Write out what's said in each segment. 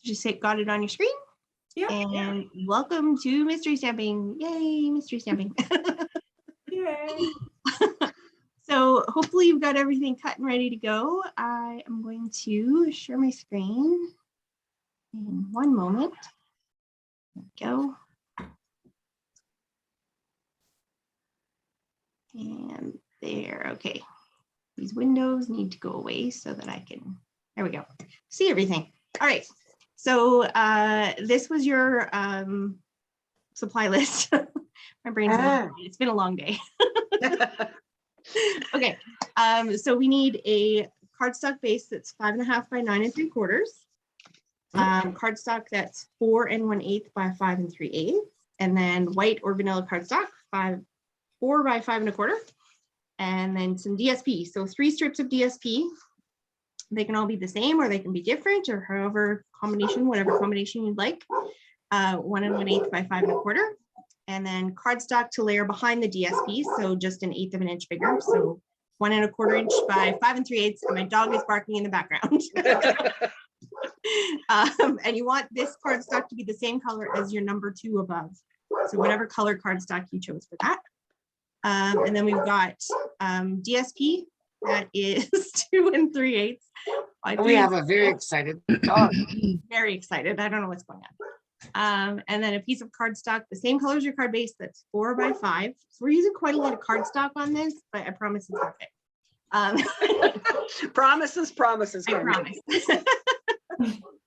Just say got it on your screen. Yeah. And welcome to mystery stamping. Yay, mystery stamping. Yay. So hopefully you've got everything cut and ready to go. I am going to share my screen in one moment. There we go. And there, okay. These windows need to go away so that I can, there we go, see everything. All right, so this was your supply list. My brain's it's been a long day. Okay, so we need a cardstock base that's 5.5 by 9 3/4. Cardstock that's 4 1/8 by 5 3/8, and then white or vanilla cardstock 4 by 5 1/4, and then some DSP. So 3 strips of DSP. They can all be the same, or they can be different, or however combination, whatever combination you'd like. 1 1/8 by 5 1/4, and then cardstock to layer behind the DSP. So just 1/8 of an inch bigger. So 1 1/4 inch by 5 3/8. And my dog is barking in the background. And you want this cardstock to be the same color as your number 2 above. So whatever color cardstock you chose for that. And then we've got DSP that is 2 3/8. We have a very excited dog. Very excited. I don't know what's going on. And then a piece of cardstock, the same color as your card base, that's 4 by 5. So we're using quite a lot of cardstock on this, but I promise it's worth it. Promises. I promise.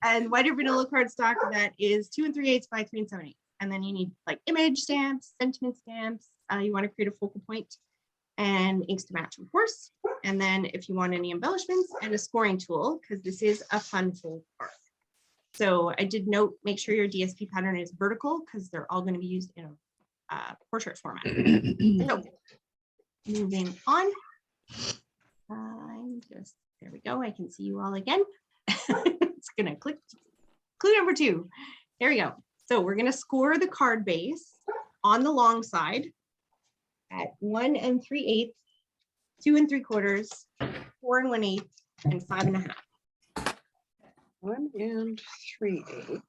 And white or vanilla cardstock that is 2 3/8 by 3 7/8. And then you need like image stamps, sentiment stamps. You want to create a focal point and inks to match, of course. And then if you want any embellishments, and a scoring tool, because this is a fun fold card. So I did note, make sure your DSP pattern is vertical, because they're all going to be used in a portrait format. So moving on. There we go. I can see you all again. It's going to click. Clue number 2. There we go. So we're going to score the card base on the long side at 1 3/8, 2 3/4, 4 1/8, and 5 1/2. 1 3/8,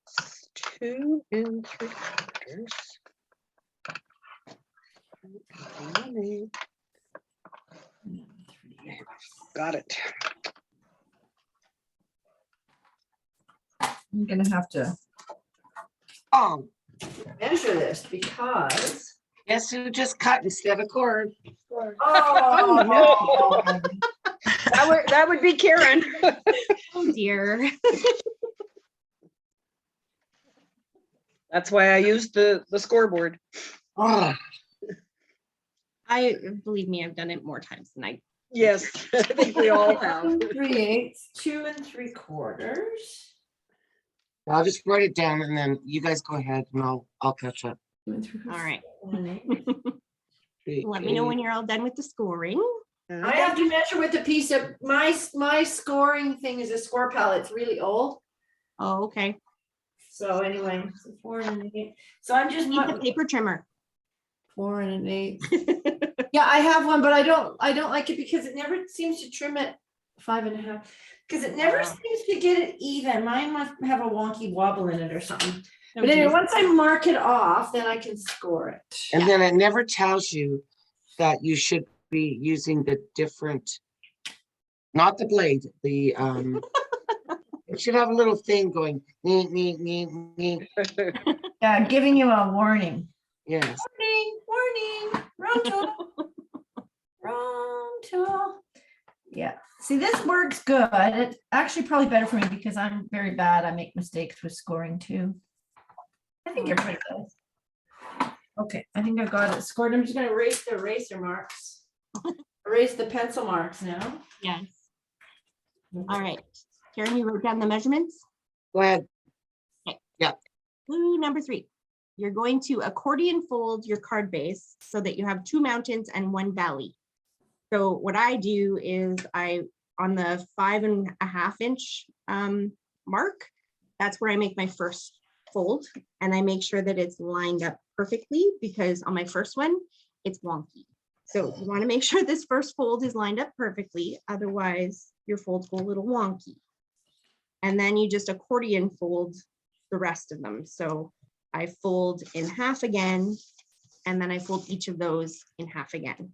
2 3/4. 1/8. Got it. I'm gonna have to measure this because Guess who just cut instead of cord? oh no. That would be Karen. Oh dear. That's why I used the scoreboard. Oh, Believe me, I've done it more times than I. yes, I think we all have. 3/8, 2 3/4. I'll just write it down and then you guys go ahead and I'll catch up. 2 3/4. All right. 3, Let me know when you're all done with the scoring. I have to measure with a piece of my scoring thing is a score palette. It's really old. Oh, okay. So anyway, so 4 1/8. So I'm just Need the paper trimmer. 4 1/8. Yeah, I have one, but I don't like it because it never seems to trim it 5 1/2. Because it never seems to get it even. Mine must have a wonky wobble in it or something. Oh, But anyway, geez. once I mark it off, then I can score it. And then it never tells you that you should be using the different, not the blade, the it should have a little thing going, nee. Yeah, giving you a warning. Yes. Warning, wrong tool. Wrong tool. Yeah, see, this works good. It's actually probably better for me because I'm very bad. I make mistakes with scoring too. I think everybody does. Okay, I think I've got it scored. I'm just gonna erase the eraser marks. Erase the pencil marks now. Yes. All right. Karen, you wrote down the measurements. Go ahead. Clue number 3. You're going to accordion fold your card base so that you have 2 mountains and 1 valley. So what I do is on the 5 1/2 inch mark, that's where I make my first fold, and I make sure that it's lined up perfectly because on my first one, it's wonky. So you want to make sure this first fold is lined up perfectly, otherwise your folds go a little wonky. And then you just accordion fold the rest of them. So I fold in half again, and then I fold each of those in half again.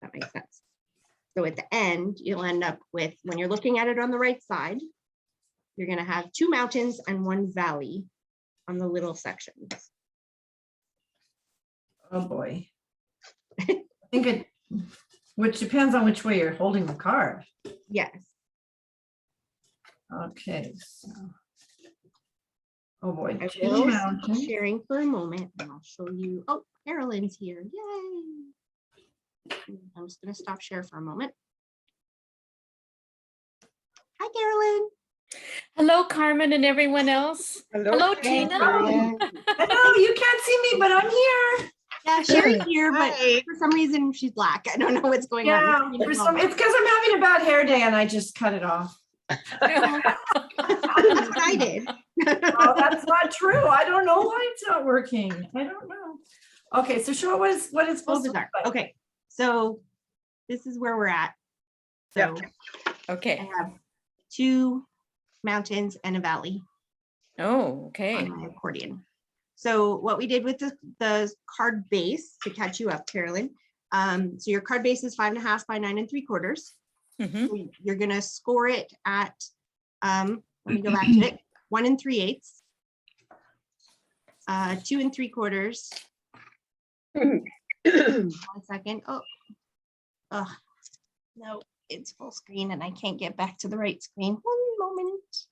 That makes sense. So at the end, you'll end up with, when you're looking at it on the right side, you're gonna have 2 mountains and 1 valley on the little sections. Oh, boy. I think it, which depends on which way you're holding the card. Yes. Okay, so. Oh, boy. I 2 will stop mountains. sharing for a moment and I'll show you. Oh, Carolyn's here. Yay. I'm just gonna stop share for a moment. Hi, Carolyn. Hello, Carmen and everyone else. Hello, Tina. Carolyn. Hello, you can't see me, but I'm here. Yeah, Sherry's here, but Hi. for some reason she's black. I don't know what's going Yeah, on. for some, it's because I'm having a bad hair day and I just cut it off. I'm excited. Oh, that's not true. I don't know why it's not working. I don't know. Okay, so show us what it's So supposed to look bizarre. like. Okay, so this is where we're at. So I Okay. have 2 mountains and a valley Oh, okay. on my accordion. So what we did with the card base, to catch you up, Carolyn. So your card base is 5.5 by 9 3/4. Mhm. So you're gonna score it at, let me go back to it, 1 3/8, 2 3/4. 1 second. Oh, no, it's full screen and I can't get back to the right screen. 1 moment.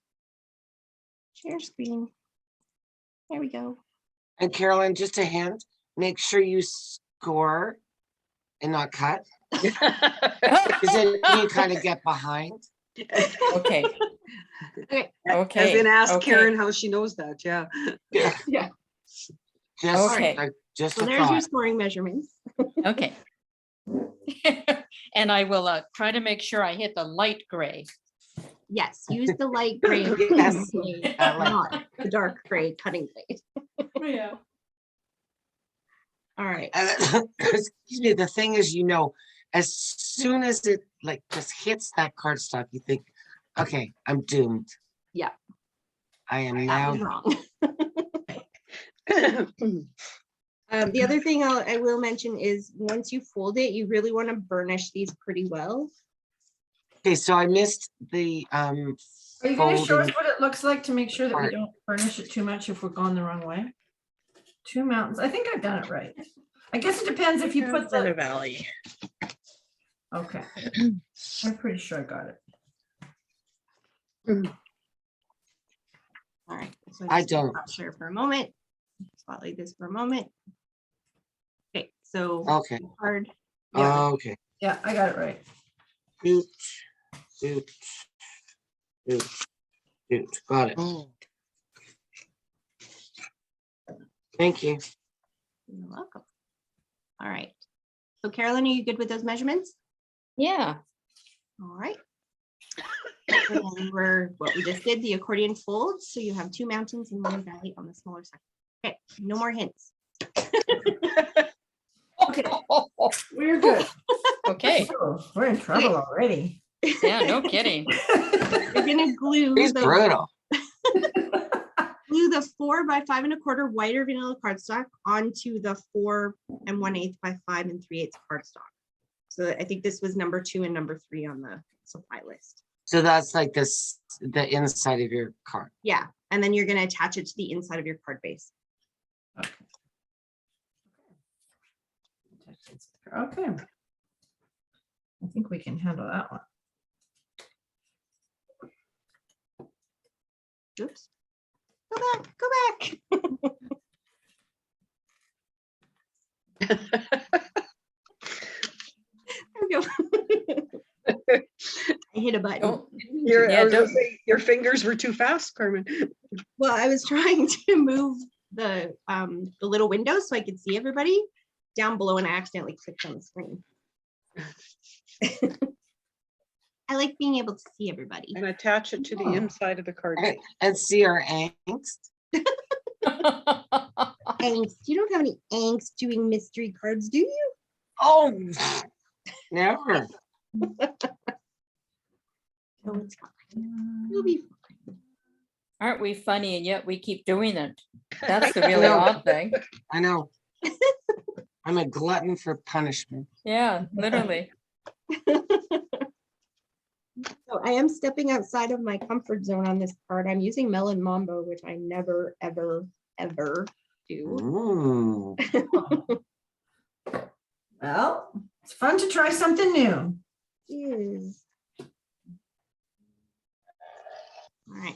Share screen. There we go. And Carolyn, just a hint, make sure you score and not cut, because then you kind of get behind. Okay. Okay. Okay. As in ask okay. Karen how she knows that, yeah. Yeah. Just, Okay. just So a there's your thought. scoring measurements. Okay. And I will try to make sure I hit the light gray. Yes, use the light gray. Yes. blade, I like not the dark gray cutting blade. Yeah. All right. And excuse me, the thing is, as soon as it like just hits that cardstock, you think, okay, I'm doomed. Yeah. I am That was now. wrong. The other thing I will mention is once you fold it, you really want to burnish these pretty well. Okay, so I missed the Are you going to show us folding. what it looks like to make sure that we part. don't burnish it too much if we're going the wrong way? 2 mountains. I think I've done it right. I guess it depends if you put the valley. Okay. I'm pretty sure I got it. All right. So I just gonna don't. stop share for a moment. Spotlight this for a moment. Okay, so Okay, card. okay. Yeah, I got it right. Shoot, shoot, shoot, shoot. Got it. Thank you. You're welcome. All right. So Carolyn, are you good with those measurements? Yeah. All right. So then what we just did, the accordion folds. So you have 2 mountains and 1 valley on the smaller section. Okay, no more hints. Okay, we're good. Okay. Oh, we're in trouble already. Yeah, no kidding. You're gonna glue He's brutal. glue the 4 by 5 1/4 white or vanilla cardstock onto the 4 1/8 by 5 3/8 cardstock. So I think this was number 2 and number 3 on the supply list. So that's like the inside of your card. Yeah, and then you're gonna attach it to the inside of your card base. Okay. I think we can handle that one. Oops. Go back, go back. There we go. I hit a button. Don't- I was gonna don't- say, your fingers were too fast, Carmen. Well, I was trying to move the little window so I could see everybody down below and I accidentally clicked on the screen. I like being able to see everybody. And attach it to the Oh. inside of the card. And see our angst. Angst. You don't have any angst doing mystery cards, do you? Oh, never. No, it's fine. You'll be fine. Aren't we funny and yet we keep doing it? That's the really know. odd thing. I know. I'm a glutton for punishment. Yeah, literally. So I am stepping outside of my comfort zone on this card. I'm using Melon Mambo, which I never, ever, ever do. Ooh. Well, it's fun to try something new. Is. All right.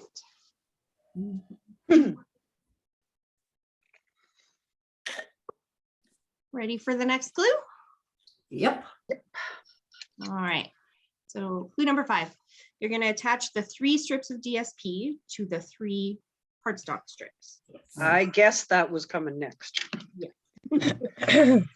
Ready for the next clue? Yep. All right. So clue number 5, you're going to attach the 3 strips of DSP to the 3 cardstock strips. I guess that was coming next.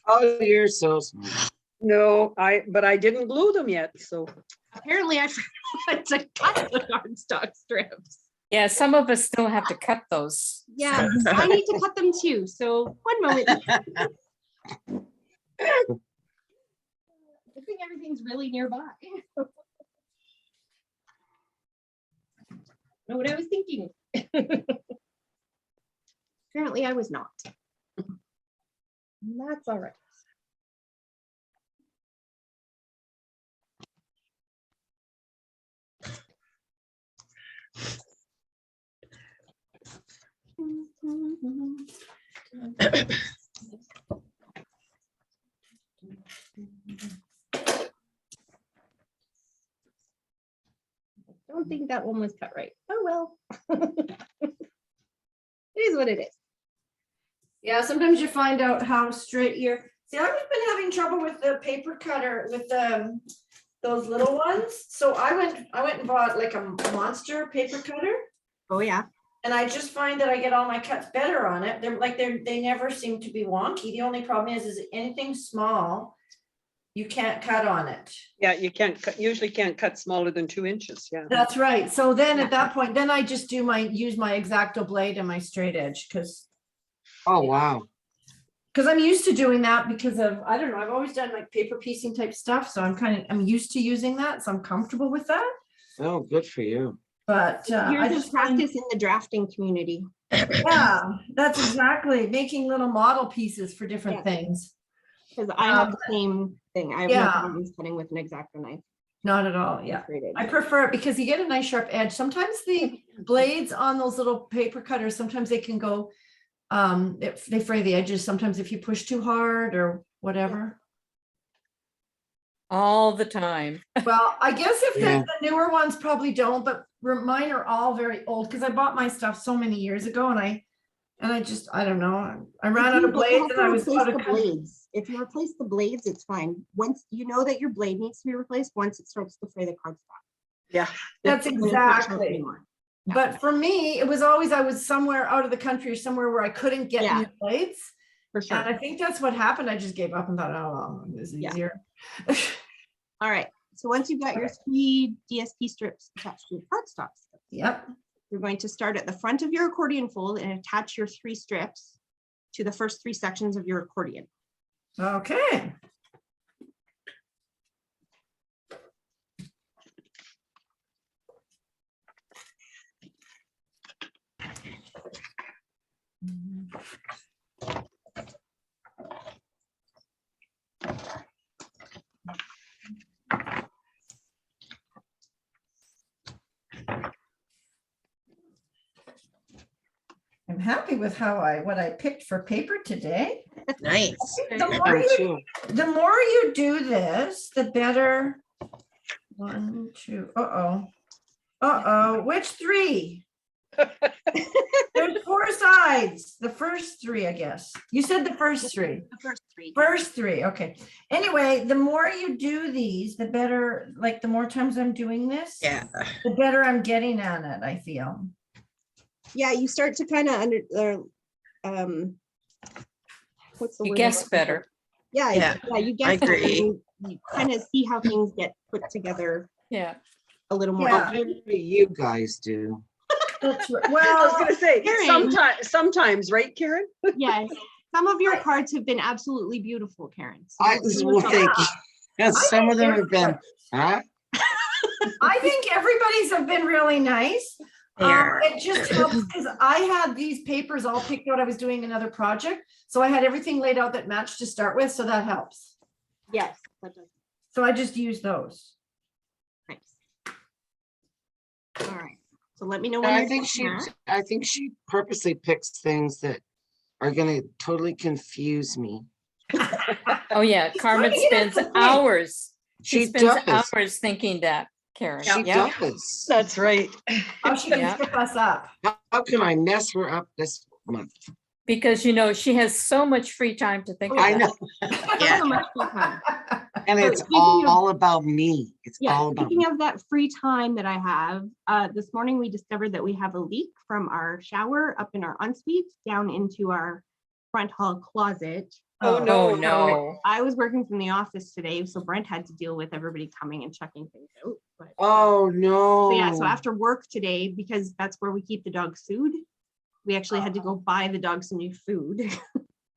Oh, you're so smart. No, but I didn't glue them yet, so. Apparently I forgot to cut the cardstock strips. Yeah, some of us still have to cut those. Yeah, I need to cut them too. So one moment. I think everything's really nearby. Know what I was thinking. Apparently I was not. That's all right. I don't think that one was cut right. Oh well. It is what it is. Yeah, sometimes you find out how straight you're. See, I've been having trouble with the paper cutter with those little ones. So I went and bought like a monster paper cutter, Oh yeah. and I just find that I get all my cuts better on it. They never seem to be wonky. The only problem is anything small, you can't cut on it. Yeah, you usually can't cut smaller than 2 inches, yeah. That's right. So then at that point, then I just use my X-Acto blade and my straight edge because Oh, wow. I'm used to doing that because of, I don't know, I've always done like paper piecing type stuff. So I'm used to using that. So I'm comfortable with that. Oh, good for you. But I Here's just a find, practice in the drafting community. yeah, that's exactly making little model pieces for different Yeah. things. Because I have the same thing. I have no Yeah. problems cutting with an X-Acto knife. Not at all. Yeah. Straight edge. I prefer it because you get a nice sharp edge. Sometimes the blades on those little paper cutters, sometimes they can go, if they fray the edges, sometimes if you push too hard or whatever. All the time. Well, I guess if Yeah. the newer ones probably don't, but mine are all very old because I bought my stuff so many years ago and I don't know. I ran out of blades and I was out of blades. If you replace the blades, it's fine. Once you know that your blade needs to be replaced, once it starts to fray the cardstock. Yeah. That's It's not sharp exactly. anymore. But for me, it was always, I was somewhere out of the country or somewhere where I couldn't get Yeah. new blades. For sure. And I think that's what happened. I just gave up and thought, oh, well, this is Yeah. easier. All right. So once you've got your 3 DSP strips attached to your cardstocks, Yep. you're going to start at the front of your accordion fold and attach your 3 strips to the first 3 sections of your accordion. Okay. I'm happy with what I picked for paper today. Nice. The more you do this, the better. 1, 2, which 3? There's 4 sides. The first 3, I guess. You said the first 3. The first 3. First 3, okay. Anyway, the more you do these, the better, like the more times I'm doing this, Yeah. the better I'm getting at it, I feel. Yeah, you start to kind of what's the You word? guess better. Yeah, Yeah, you guess I it, and agree. you kind of see how things get put together Yeah. a little more. Yeah. You guys do. That's right. I was Well, gonna say, Karen. sometimes, right, Karen? Yes, some of your cards have been absolutely beautiful, Karen. So I don't will feel think, bad. yes, some of them have been, huh? I think everybody's have been really nice. It just helps because I had these papers all picked out. I was doing another project. So I had everything laid out that matched to start with. So that helps. Yes. That does. So I just use those. Nice. All right. So let me know And when I you're think done she, that. I think she purposely picks things that are gonna totally confuse me. Oh, yeah, She's Carmen trying to get us spends to think. hours. She She spends does. hours thinking that, Karen. She Yeah. does. That's right. How she can Yeah. trip us up. How can I mess her up this month? Because, you know, she has so much free time to think I about. know, Yeah. So much free time. and So it's speaking of- all about me. It's Yeah, all about me. speaking of that free time that I have, this morning we discovered that we have a leak from our shower up in our ensuite down into our front hall closet. Oh, no. Oh, no. I was working from the office today, so Brent had to deal with everybody coming and checking things out. But Oh, no. so yeah, so after work today, because that's where we keep the dog's food, we actually had to go buy the dog some new food.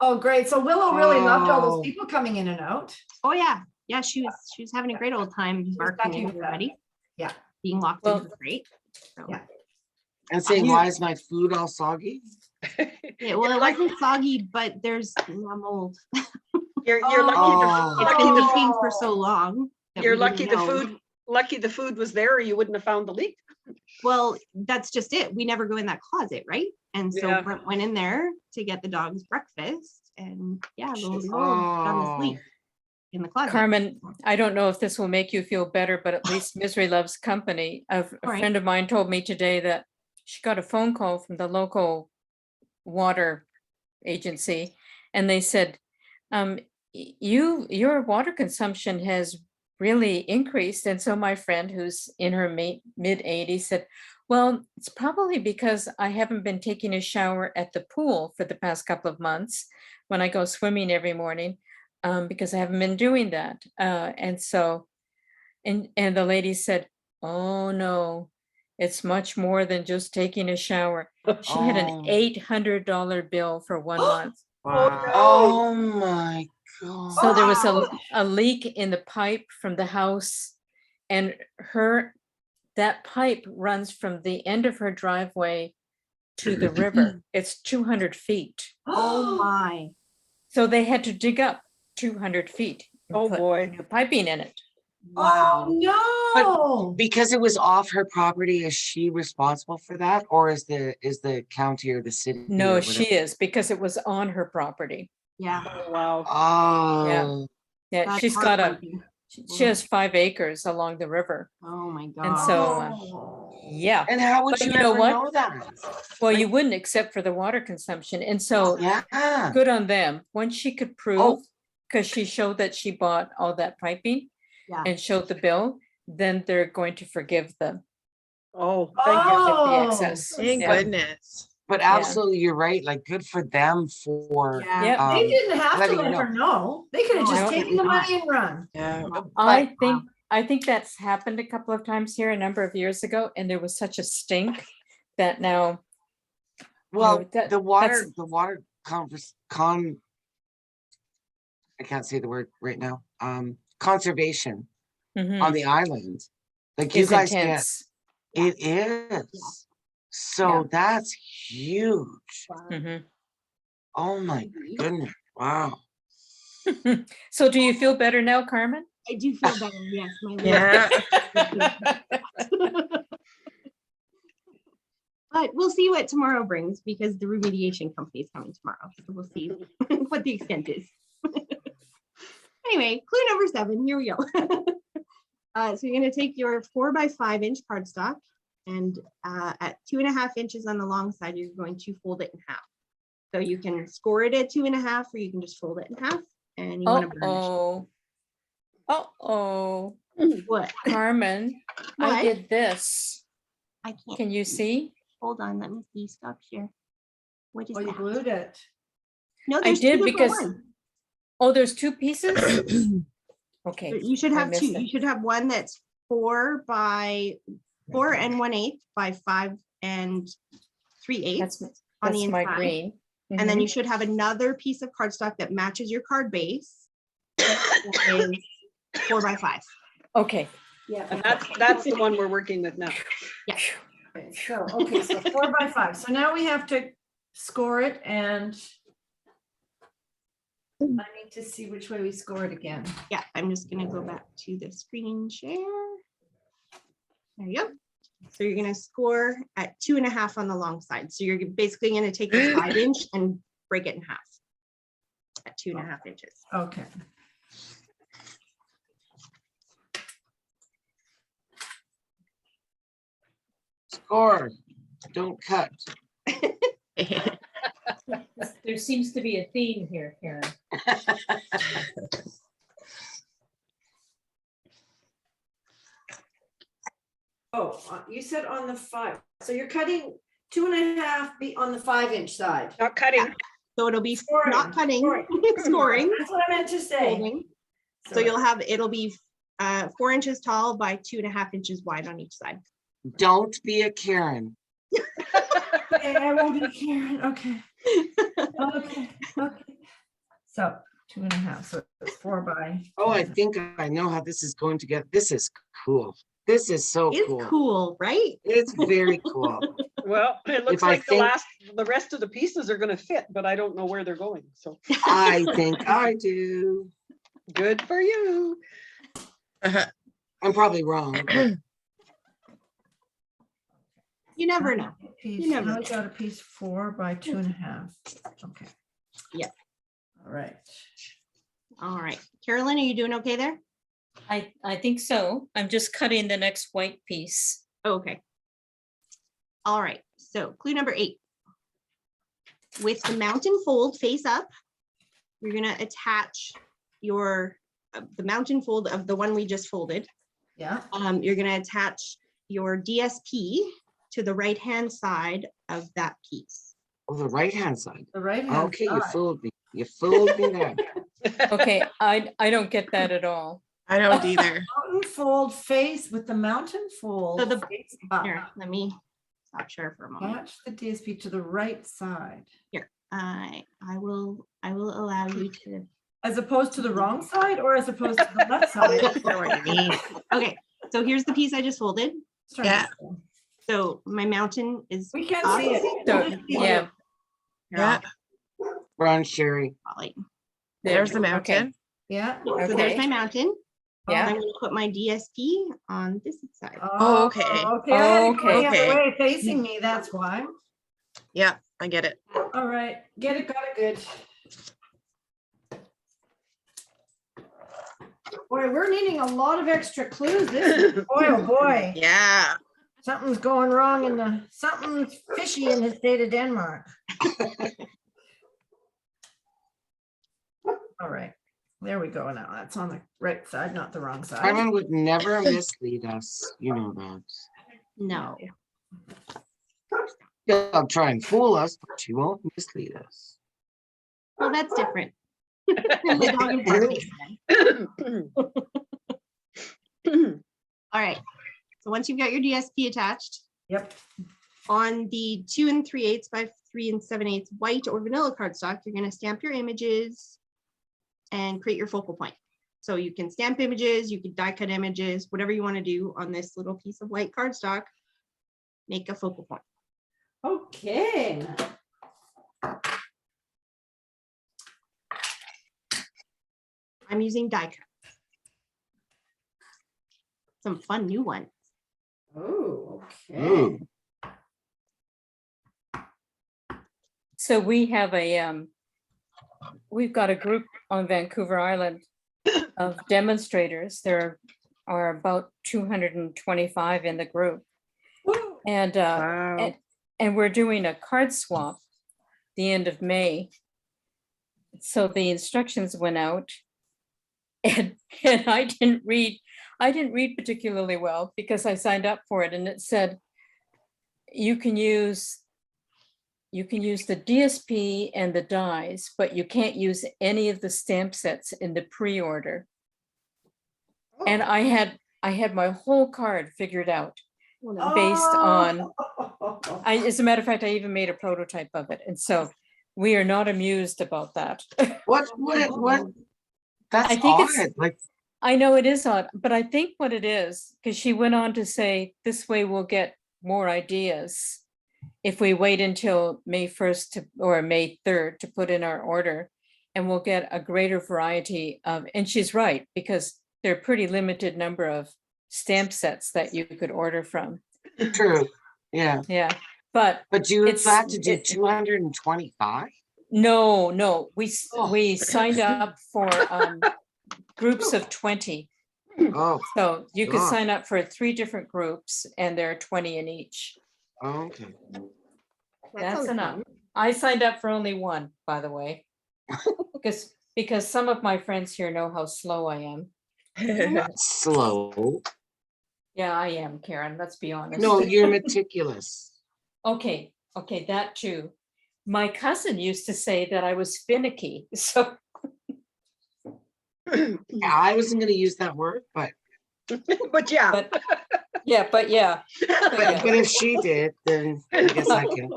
Oh, great. So Willow really loved all Oh. those people coming in and out. Oh yeah, yeah, she was having a great old time barking happy at with that. everybody. Yeah. Being locked Well- into the crate. So. Yeah. And saying, why is my food all soggy? Yeah, well, it wasn't soggy, but there's no mold. You're Oh. lucky. It's The, been lucky leaking for so long. that you're we lucky didn't the know. food. Lucky the food was there, or you wouldn't have found the leak. Well, that's just it. We never go in that closet, right? And so Yeah. Brent went in there to get the dog's breakfast, and yeah, lo and behold, found this leak in the closet. Carmen, I don't know if this will make you feel better, but at least misery loves company. A Right. friend of mine told me today that she got a phone call from the local water agency, and they said, your water consumption has really increased. And so my friend, who's in her mid 80s, said, well, it's probably because I haven't been taking a shower at the pool for the past couple of months when I go swimming every morning, because I haven't been doing that. And the lady said, oh no, it's much more than just taking a shower. She had an Oh. $800 bill for 1 month. Oh, my God. So there was Wow. a leak in the pipe from the house, and that pipe runs from the end of her driveway to the river. It's 200 feet. Oh my. So they had to dig up 200 feet. and Oh, put boy. new piping in it. Wow. Oh, no. Because it was off her property, is she responsible for that? Or is the county or the city? No, or she is, because it was on her property. Yeah. Oh, wow. Oh, Yeah, that's she's got heartbreaking. she has 5 acres along the river. Oh my god. And so, Oh. yeah. and how would But you you know ever what? know that? Well, you wouldn't except for the water consumption. And so Yeah. good on them. Once she could prove, Oh. because she showed that she bought all that piping Yeah. and showed the bill, then they're going to forgive them Oh, thank you. with the Oh. excess. Thank Yeah. goodness. But Yeah. absolutely, you're right. Like, good for them for. Yeah. Yep. They didn't have to letting you let know. her know. They could have No, just No. taken the money and run. Yeah. I think that's happened a couple of times here a number of years ago, and there was such a stink that now, Well, that- the water that's- I can't say the word right now. Conservation mhm, on the island. Like you is guys intense. get, it is. So that's huge. Mhm. Oh my goodness. Wow. So do you feel better now, Carmen? I do feel better. Yes. My legs- Yeah. But we'll see what tomorrow brings because the remediation company is coming tomorrow. So we'll see what the extent is. Anyway, clue number 7, here we go. So you're gonna take your 4x5 inch cardstock and at 2.5 inches on the long side, you're going to fold it in half. So you can score it at 2.5 or you can just fold it in half and you wanna burnish. Uh-oh. Uh-oh. What? Carmen, I What? did this. I can't. Can you see? Hold on, let me see. Stop share. What is Oh, you that? glued it. No, I there's did two different because, ones. oh, there's 2 pieces? Okay. You should I have missed 2. it. You should have one that's 4 and 1/8 by 5 and 3/8 That's on the my inside. green. And then Mhm. you should have another piece of cardstock that matches your card base. That is 4 by 5. Okay. And that's the one we're working with now. Okay, so 4 by 5. So now we have to score it and I need to see which way we score it again. Yeah, I'm just gonna go back to the screen share. There you go. So you're gonna score at 2.5 on the long side. So you're basically gonna take the 5-inch and break it in half at 2.5 inches. Okay. Score, don't cut. There seems to be a theme here, Karen. Oh, you said on the 5. So you're cutting 2.5 on the 5-inch side. Not cutting. So it'll be Scoring, not cutting, scoring. scoring, That's what I meant to say. folding. So Sorry. you'll have, it'll be 4 inches tall by 2.5 inches wide on each side. Don't be a Karen. Okay, I won't be Karen. Okay. Okay. Okay. So 2.5. So it's 4 by. Oh, I think I know how this is going to get. This is cool. This is so It's cool. cool, right? It's very cool. Well, it looks If I like think- the rest of the pieces are gonna fit, but I don't know where they're going. So I think I do. good for you. I'm probably wrong. but You never know. Piece, You never now know. we got a piece 4 by 2.5. Okay. Yeah. All right. All right. Carolyn, are you doing okay there? I think so. I'm just cutting the next white piece. Okay. All right. So clue number 8. With the mountain fold face up, you're going to attach your the mountain fold of the one we just folded. Yeah. You're going to attach your DSP to the right-hand side of that piece. Oh, the right-hand side. The right hand. Okay, you fooled me. You fooled me there. Okay, I don't get that at all. I don't either. Mountain fold face with the mountain fold. So the- face up. Here, let me stop share for a moment. Attach the DSP to the right side. I will allow you to. As opposed to the wrong side or as opposed to the left side? I know what you mean. Okay, so here's the piece I just folded. Yeah. So my mountain is We can't up. see it. So, We can't see yeah, it. Here, I'll Yeah. Run, Sherry. spotlight. There's the okay. mountain. Yeah. So there's Okay. my mountain. Yeah. I'm gonna put my DSP on this side. Oh, okay. Okay. I had to go the Okay. other way facing me, that's why. Yeah, I get it. All right, get it, got it good. Boy, we're needing a lot of extra clues this, boy, oh boy. Yeah. Something's going wrong something's fishy in the state of Denmark. All right, there we go now. That's on the right side, not the wrong side. Carmen would never mislead us. You know that. No. She'll try and fool us, but she won't mislead us. Well, that's different. The dog and bark then. All right. So once you've got your DSP attached, Yep, on the 2 3/8 by 3 7/8 white or vanilla cardstock, you're going to stamp your images and create your focal point. So you can stamp images, you can die cut images, whatever you want to do on this little piece of white cardstock, make a focal point. okay. I'm using die cut. Some fun new ones. Oh, okay. Ooh. So we have we've got a group on Vancouver Island of demonstrators. There are about 225 in the group. Woo. And, Wow. and we're doing a card swap the end of May. So the instructions went out and I didn't read particularly well because I signed up for it and it said, you can use the DSP and the dies, but you can't use any of the stamp sets in the pre-order. And I had my whole card figured out based on, as a matter of fact, I even made a prototype of it. And so we are not amused about that. What? That's I think it's- odd. Like, I know it is odd, but I think what it is, because she went on to say, this way we'll get more ideas if we wait until May 1st or May 3rd to put in our order. And we'll get a greater variety of, and she's right, because there are pretty limited number of stamp sets that you could order from. True, yeah, Yeah, but but do you It's- have to do it- 225? no, Oh. we signed up for groups of 20. Oh, So you could God. sign up for 3 different groups and there are 20 in each. okay. That That's sounds enough. fun. I signed up for only one, by the way. Because some of my friends here know how slow I am. Slow. Yeah, I am, Karen, let's be honest. No, you're meticulous. Okay, that too. My cousin used to say that I was finicky, so Yeah, I wasn't gonna use that word, but But yeah, but yeah. but if she did, then I guess I can.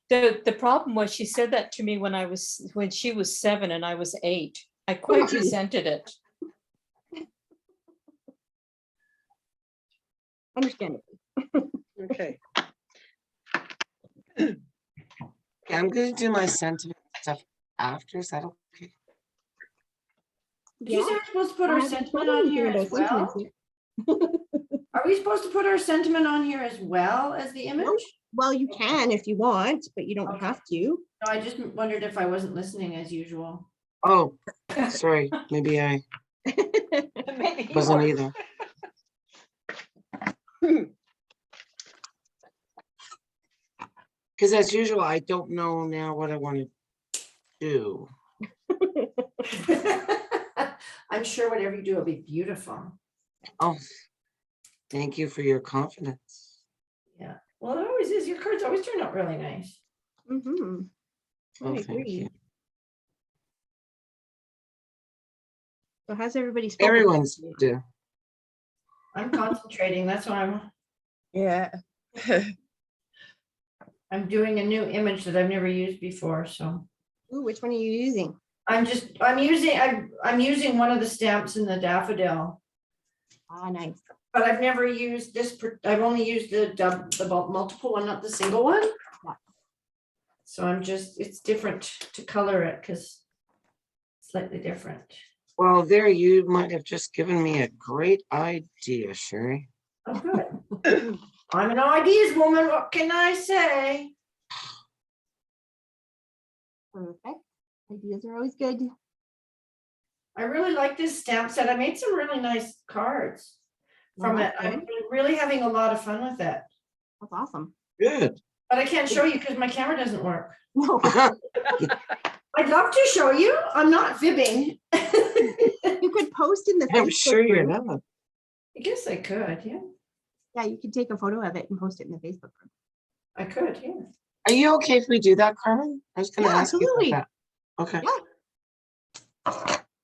The problem was she said that to me when she was 7 and I was 8. I quite resented it. Understandable. okay. Okay, I'm gonna do my sentiment stuff after. Is that okay? These are supposed to put our I haven't sentiment told on anything here about as well. sentiments yet. Are we supposed to put our sentiment on here as well as the image? Well, you can if you want, but you don't Okay. have to. No, I just wondered if I wasn't listening as usual. Oh, sorry, maybe I Maybe you wasn't were. either. Because as usual, I don't know now what I want to do. I'm sure whatever you do will be beautiful. Oh, thank you for your confidence. Yeah. Well, it always is. Your cards always turn out really nice. Mhm. I Oh, thank agree. you. So how's everybody's? Everyone's do. I'm concentrating. That's why Yeah. I'm doing a new image that I've never used before. So Ooh, which one are you using? I'm using one of the stamps in the daffodil, Ah, nice. but I've never used this. I've only used the multiple one, not the single one. Yeah. So it's different to color it because slightly different. Well, there you might have just given me a great idea, Sherry. Oh, good. I'm an ideas woman. What can I say? Perfect. Ideas are always good. I really like this stamp set. I made some really nice cards from Well, it. that's I've good. been really having a lot of fun with it. That's awesome. Good. But I can't show you because my camera doesn't work. No, I'd love to show you. I'm not fibbing. I you could post in the. I'm Facebook sure you're group. not. guess I could, yeah. Yeah, you could take a photo of it and post it in the Facebook group. I could, yeah. Are you okay if we do that, Carmen? I was gonna Yeah, ask you absolutely. about that. Okay.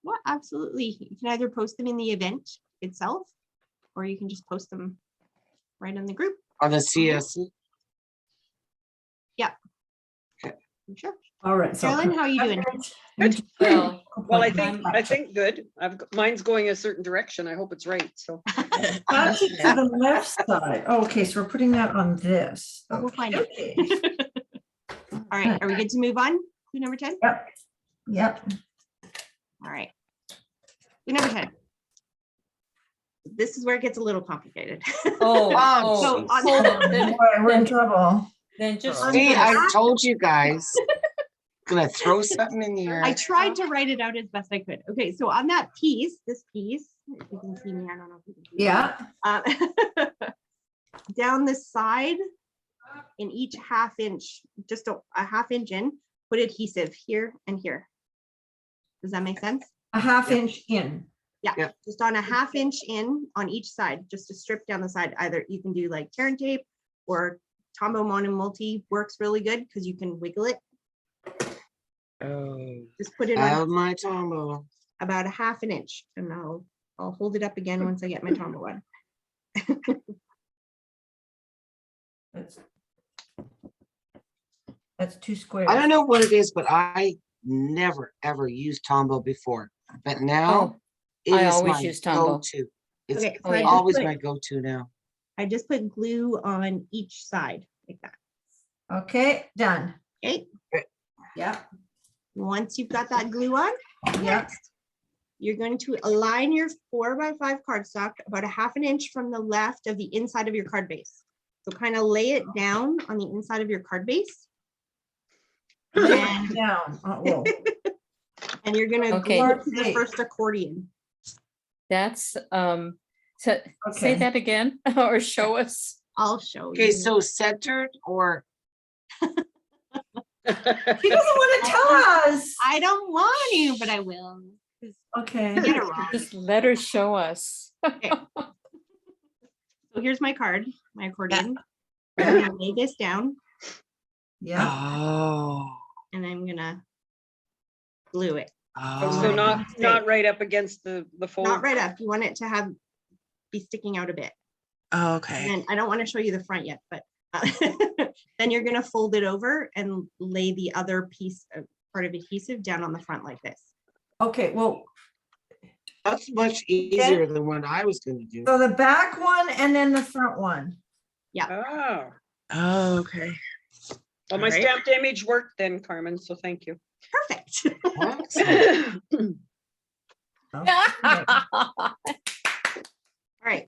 Yeah, absolutely. You can either post them in the event itself, or you can just post them right in the group. On the CSC. Sure. All right. Carolyn, how are you doing? Well, Well, I think good. Mine's going a certain direction. I hope it's right. So That's it to the left side. Oh, okay, so we're putting that on this. We'll find it. Okay. All right, are we good to move on? Clue number 10? Yep. Yep. All right. Clue number 10. This is where it gets a little complicated. Oh, So jeez. on hold on, then- Boy, we're in trouble. then just. See, I told you guys. Gonna throw something in here. I tried to write it out as best I could. Okay, so on that piece, this piece, if you can see me, I don't know if you can see me. Yeah. Down the side, in each half inch, just a half inch in, put adhesive here and here. Does that make sense? A half inch in. Yeah, Yep. just on a half inch in on each side, just to strip down the side. Either you can do like Terran tape or Tombow Mono Multi works really good because you can wiggle it. Oh. Just put it I on have my Tombow. about a half an inch and I'll hold it up again once I get my Tombow one. That's 2 squares. I don't know what it is, but I never ever used Tombow before. But now Oh, it I is always my use Tombow. go-to. It's Okay, Oh, yeah. always my go-to now. I just put glue on each side like that. Okay, done. Okay, Yeah, once you've got that glue on, yeah. you're going to align your 4x5 cardstock about a half an inch from the left of the inside of your card base. So kind of lay it down on the inside of your card base. And, Down. Whoa. and you're gonna Okay. glue it to the Wait. first accordion. That's, so, say Okay. that again, or show us. I'll show Okay, you. so centered or, He doesn't want to tell us. I don't want to, but I will. 'Cause Okay. you get it wrong. Just let her show us. So here's my card, my accordion. I'm gonna lay this down Yeah. oh. and I'm gonna glue it. Oh, so Oh. not right up against the fold. Not right up. You want it to be sticking out a bit. Oh, And okay. then I don't want to show you the front yet, but then you're gonna fold it over and lay the other piece of part of adhesive down on the front like this. Okay, well, That's much easier than what I was gonna do. so the back one and then the front one. Oh, Oh, okay. well, my Alright. stamped image worked then, Carmen, so thank you. Perfect. Excellent. Okay. All right.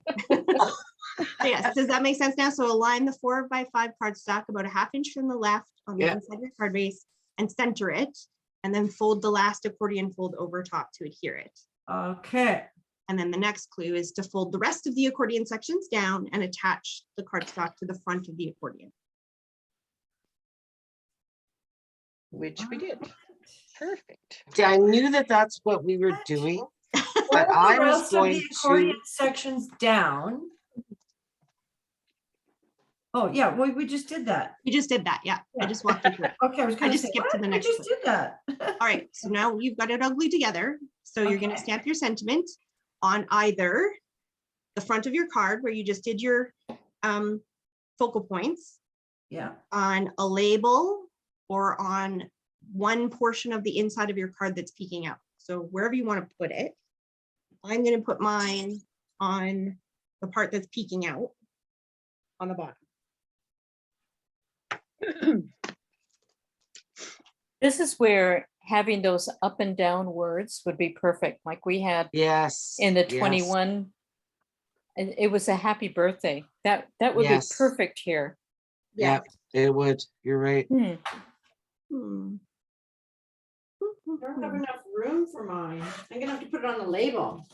So yes, does that make sense now? So align the 4x5 cardstock about a half inch from the left on the Yeah. inside of your card base and center it, and then fold the last accordion fold over top to adhere it. Okay. And then the next clue is to fold the rest of the accordion sections down and attach the cardstock to the front of the accordion. Which we did. Perfect. See, I knew that that's what we were doing, but Fold the I was rest of going the to, accordion sections down. Oh, yeah, we just did that. You just did that, yeah. I Yeah. just walked you through it. Okay, I was gonna just say, skipped to what? the We next just one. did that. All right, so now you've got it all glued together. So you're gonna Okay. stamp your sentiment on either the front of your card where you just did your focal points, Yeah, on a label, or on one portion of the inside of your card that's peeking out. So wherever you want to put it. I'm gonna put mine on the part that's peeking out on the bottom. This is where having those up and down words would be perfect, like we had yes. in the yes. 21. And it was a happy birthday. That would be Yes. perfect here. Yeah, it would. You're right. Hmm. Hmm. I don't have enough room for mine. I'm gonna have to put it on the label.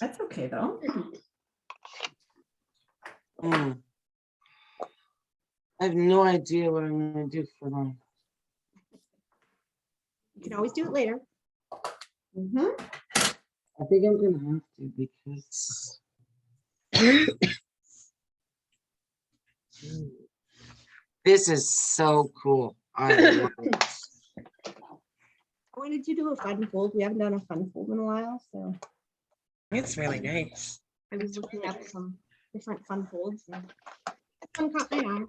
That's okay, though. Mm. I have no idea what I'm gonna do for them. You can always do it later. Mhm. I think I'm gonna have to because. This is so cool. I love it. I wanted to do a fun fold. We haven't done a fun fold in a while, so It's really nice. I was looking up some different fun folds. And this one caught my eye.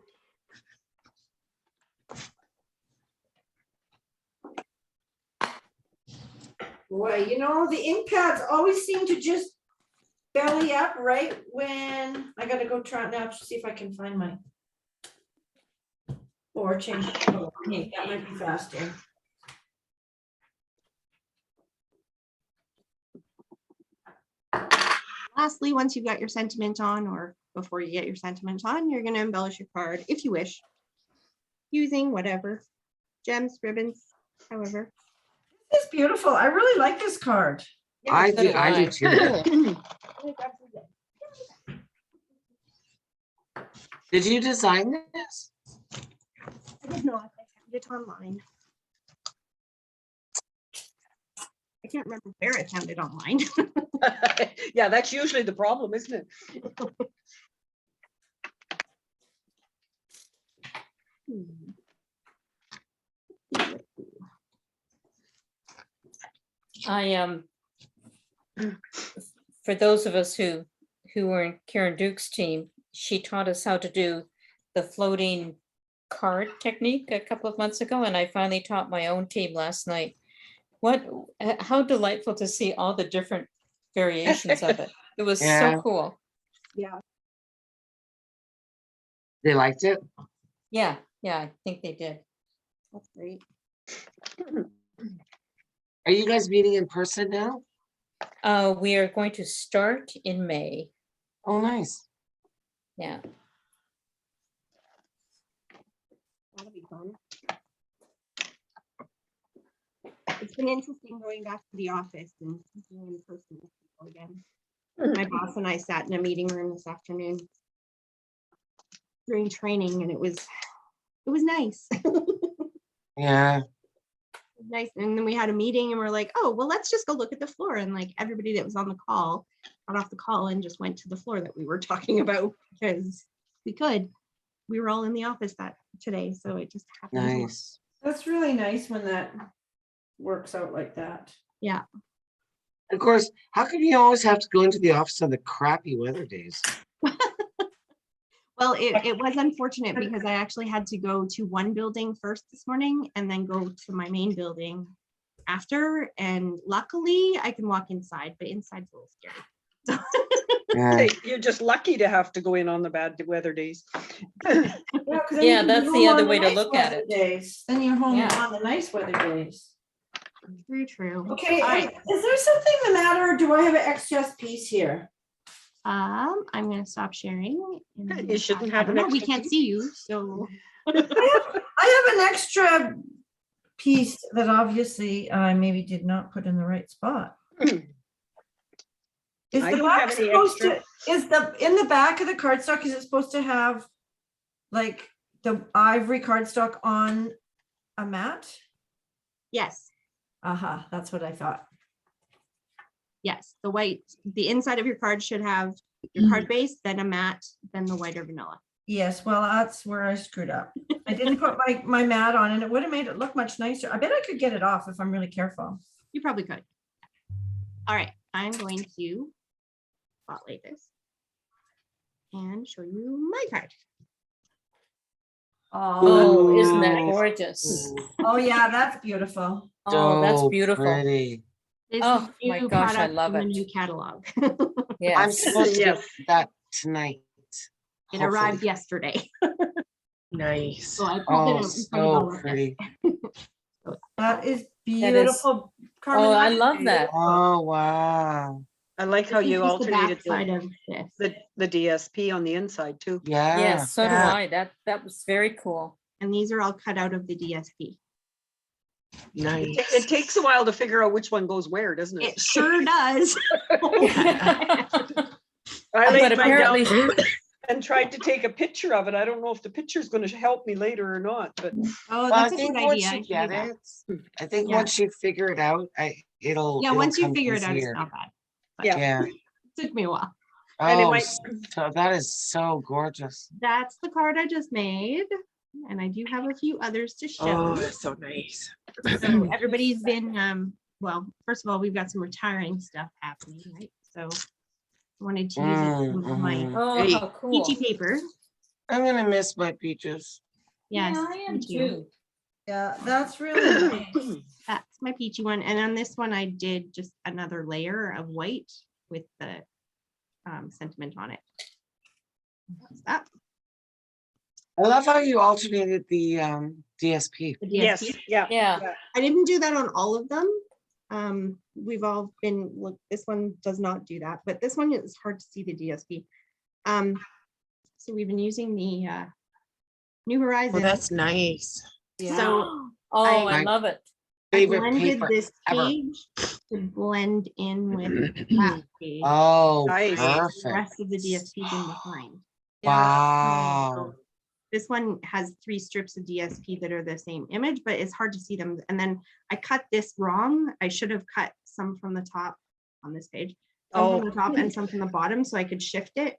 Boy, you know, the ink pads always seem to just belly up right when I gotta go try it now to see if I can find my. Or change. the color. Hey, that might be faster. Lastly, once you've got your sentiment on, or before you get your sentiment on, you're going to embellish your card if you wish, using whatever gems, ribbons, however. It's beautiful. I really like this card. I so do, do I I. do too. Did you design this? I did not. I found it online. I can't remember where I found it online. Yeah, that's usually the problem, isn't it? I for those of us who were in Karen Duke's team, she taught us how to do the floating card technique a couple of months ago, and I finally taught my own team last night. How delightful to see all the different variations of it. It was Yeah. so cool. Yeah. They liked it? Yeah, I think they did. That's great. Are you guys meeting in person now? We are going to start in May. Oh, nice. Yeah. That'll be fun. It's been interesting going back to the office and being in person with people again. My boss and I sat in a meeting room this afternoon during training, and it was nice. Yeah, Nice. And then we had a meeting and we're like, oh, well, let's just go look at the floor. And like everybody that was on the call got off the call and just went to the floor that we were talking about because we could. We were all in the office today, so it just happened. to work. nice. That's really nice when that works out like that. Yeah. Of course, how come you always have to go into the office on the crappy weather days? Well, it was unfortunate because I actually had to go to one building first this morning and then go to my main building after. And luckily I can walk inside, but inside's a little scary. Yeah, Hey, you're just lucky to have to go in on the bad weather days. Yeah, 'cause then Yeah, you can that's go the home other on way to nice look at weather it. days. Then you're home Yeah. on the nice weather days. Very true. Okay, All right. is there something the matter? Or do I have an extra piece here? I'm gonna stop sharing. and You shouldn't I have don't an know, we extra can't piece. see you, so. I have an extra piece that obviously I maybe did not put in the right spot. Is I the don't back have any supposed extra. to, is in the back of the cardstock, is it supposed to have like the ivory cardstock on a mat? Yes, Aha, that's what I thought. yes, the inside of your card should have your card base, then a mat, then the white or vanilla. Yes, well, that's where I screwed up. I didn't put my mat on and it would have made it look much nicer. I bet I could get it off if I'm really careful. You probably could. All right, I'm going to spotlight this and show you my card. Oh, isn't that Ooh. gorgeous? Oh, yeah, that's beautiful. Oh, that's So beautiful. pretty. This Oh, is my new gosh, I product love from the it. new catalog. I'm Yes. supposed to get Yes. that tonight. It arrived hopefully. yesterday. Nice. So I pulled it Oh, out in front of all so of pretty. That is beautiful. Carmen, Oh, I that is love that. beautiful. Oh, wow. I like how This is you just the back alternated side of this. the DSP on the inside too. Yeah. Yes, so do Yeah. I. That was very cool. And these are all cut out of the DSP. Nice. It takes a while to figure out which one goes where, doesn't It it? sure does. I But laid mine apparently, down and tried to take a picture of it. I don't know if the picture is going to help me later or not, but Oh, Well, I that's a think good once idea. I you should do get that. it, I think Yeah. once you figure it out, it'll. Yeah, it'll once you come figure it out, it's easier. not bad. But yeah. Yeah. it took me a while. And it Oh, might- so that is so gorgeous. That's the card I just made. And I do have a few others to Oh, show. that's so nice. So everybody's been, well, first of all, we've got some retiring stuff happening, right? So I wanted to use some of my Mhm. oh, Hey. how cool. peachy paper. I'm gonna miss my peaches. Yes, Yeah, I am me too. too. Yeah, that's really nice. That's my peachy one. And on this one, I did just another layer of white with the sentiment on it. That's that. I love how you alternated the DSP. The Yes, DSP. yeah. Yeah. I didn't do that on all of them. We've all been, look, this one does not do that, but this one is hard to see the DSP. So we've been using the New Well, Horizons. that's nice. So Oh, I I- love it. I Favorite blended paper this ever. page to blend in with that page. Oh, Nice. The perfect. rest of the DSP is in behind. Wow. This one has 3 strips of DSP that are the same image, but it's hard to see them. And then I cut this wrong. I should have cut some from the top on this page, some from the top and some from the bottom, so I could shift it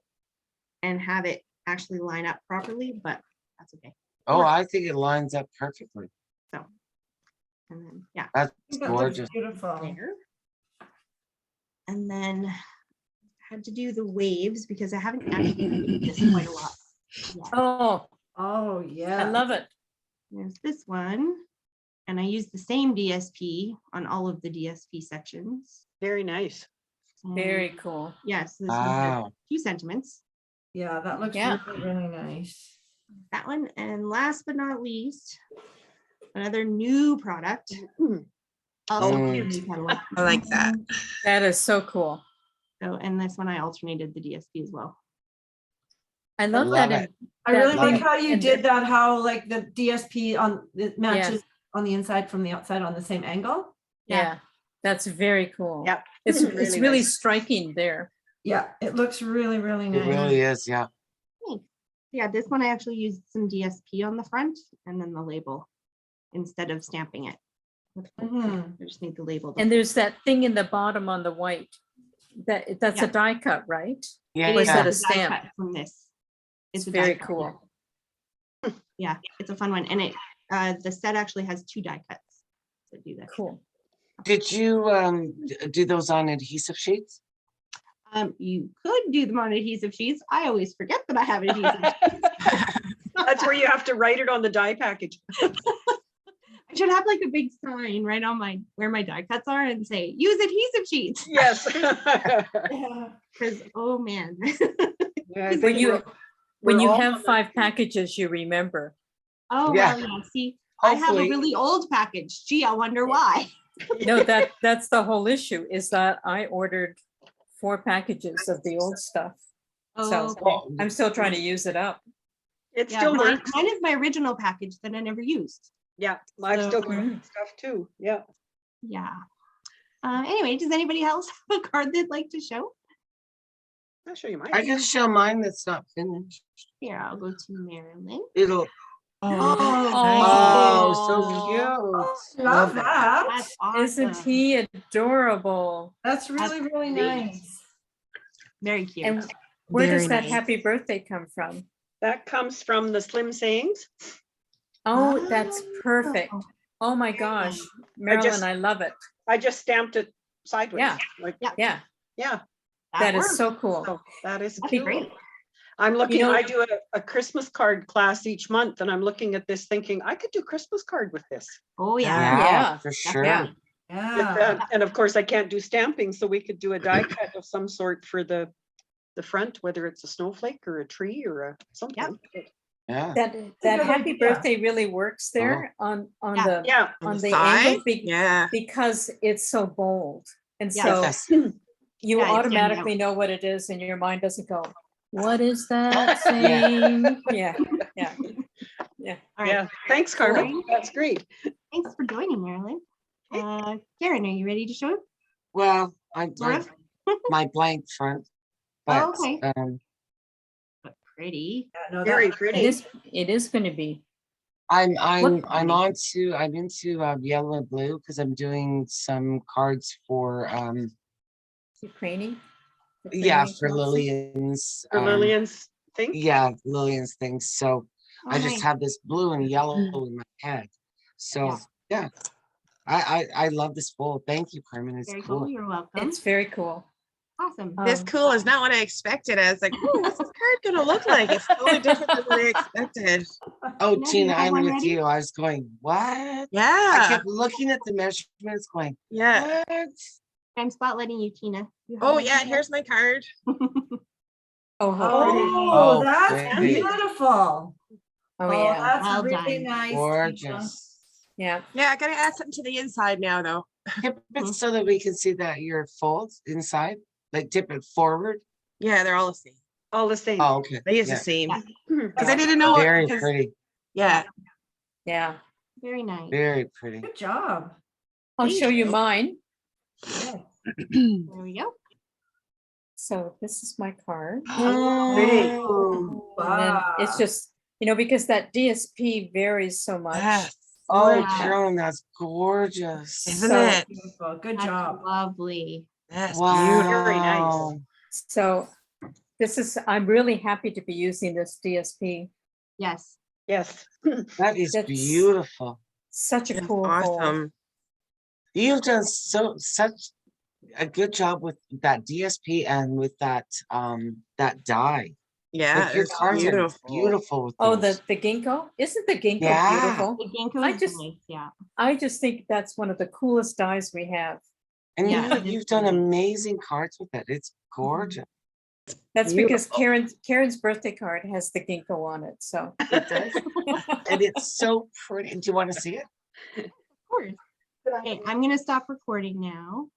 and have it actually line up properly, but that's okay. Oh, I think it lines up perfectly. And then, yeah. That's That looks gorgeous. beautiful. There. And then had to do the waves because I haven't actually used this quite a lot. yet. Oh, Oh, yeah. I love it. There's this one. And I use the same DSP on all of the DSP sections. Very nice. And Very cool. yes, this one has Wow. 2 sentiments. Yeah, that looks Yeah. really, really nice. That one. And last but not least, another new product. Also Mm. PME catalog. I like that. That is so cool. So, and this one I alternated the DSP as well. I love Love that. it. I really Love like it. how you and did that, how like the DSP on, it matches Yes. on the inside from the outside on the same angle. Yeah, that's very cool. Yep. It's Really really nice. striking there. Yeah, it looks really, really It nice. really is, yeah. Yeah, this one I actually used some DSP on the front and then the label instead of stamping it. with full print. Mhm. I just need the label. to And print. there's that thing in the bottom on the white. That's a Yeah. die cut, right? Yeah, It Or is is that a a die stamp? cut from this. It's a die very cut, cool. Yeah, it's a fun one. And the set actually has 2 die cuts. So do that. Cool. Did you do those on adhesive sheets? You could do them on adhesive sheets. I always forget that I have adhesive. That's where you have to write it on the die package. I should have like a big sign right on where my die cuts are and say, use adhesive sheets. Yes. Yeah. Because, oh man. Yeah, I When think you we're- when we're you all have on that 5 page. packages, you remember. Oh, Yeah. well, yeah. See, I have a Hopefully. really old package. Gee, I wonder why. No, that's the whole issue, is that I ordered 4 packages of the old stuff. So Okay. Well, I'm still trying to use it up. It Yeah, still mine, works. mine is my original package that I never used. Yeah, I've still got Mm. stuff too. Yeah. Yeah. Anyway, does anybody else have a card they'd like to show? I'll show you mine. I can show mine that's not finished. Here, I'll go to Marilyn. It'll, Oh, oh, so cute. Love that. That's awesome. Isn't he adorable? That's really, really great. nice. Very cute. And where does Very that nice. happy birthday come from? That comes from the Slim Sayings. Oh, that's Oh. perfect. Oh my gosh, Marilyn, I love it. I just stamped it sideways. Yeah. Like, Yeah, yeah, that is works. so cool. so that is That'd be cute. great. I'm looking, know- I do a Christmas card class each month and I'm looking at this thinking, I could do Christmas card with this. Oh, yeah. Yeah, Yeah. for sure. Yeah. Yeah. And of course I can't do stamping, so we could do a die cut of some sort for the front, whether it's a snowflake or a tree or a something. Yeah. That good happy idea. birthday really works there on Yeah. the Yeah, on the the side? angle Yeah. because it's so bold. And Yeah. so Yes. you Yeah, it stands automatically out. know what it is and your mind doesn't go, what is that saying? Yeah, yeah. All right. yeah. Thanks, Carmen. That's great. Thanks for joining, Marilyn. Karen, are you ready to show it? Well, Sort of? my blank front. Oh, But, okay. Pretty. Yeah, no, Very that's pretty. It is going to be. I'm What- into yellow and blue because I'm doing some cards for Ukrainian. yeah, for Ukrainian Lillian's For Lillian's thing. yeah, Lillian's things. So Oh, I just nice. have this blue and yellow in my head. So yeah. I love this bowl. Thank you, Carmen. It's Very cool. cool. You're welcome. It's very cool. Awesome. This cool is not what I expected. I was like, oh, what's this card gonna look like? It's totally different than what I expected. Oh, Now, do you Tina, have I'm one with ready? you. I was going, what? I Yeah. kept looking at the measurements going, Yeah. what? I'm spotlighting you, Tina. You have Oh one yeah, ready? here's my card. Oh, how pretty. Oh, Oh, that's pretty. beautiful. Oh, yeah. That's Well really done. nice. Tina. Gorgeous. Yeah. Yeah, I gotta add something to the inside now though. Tip it so that we can see that your folds inside, like tip it forward. Yeah, they're all the same. All the same. Oh, okay. They use Yeah. the same. Yeah. Because I didn't know. Very 'cause- pretty. Yeah. Yeah. Very nice. Very pretty. Good job. I'll Thank show you you. mine. There we go. So this is my card. Pretty. Oh, And then it's Wow. just, because that DSP varies so much. Yes. oh, Yeah. Joan, that's gorgeous. Isn't So- it? Beautiful. Good That's job. lovely. That's Wow. beautiful. Very nice. So I'm really happy to be using this DSP. Yes. Yes. That is That's- beautiful. Such a That's cool bowl. awesome. You've done such a good job with that DSP and with that die. Yeah, Like, your it's cards are beautiful. beautiful with Oh, those. the ginkgo? Isn't the ginkgo Yeah. beautiful? The ginkgo I is just- nice. Yeah. I just think that's one of the coolest dies we have. And Yeah, it is you've done pretty. amazing cards with it. It's gorgeous. That's because Beautiful. Karen's birthday card has the ginkgo on it, so. It does. And it's so pretty. Do you want to see it? Of course. Okay, I'm gonna stop recording now.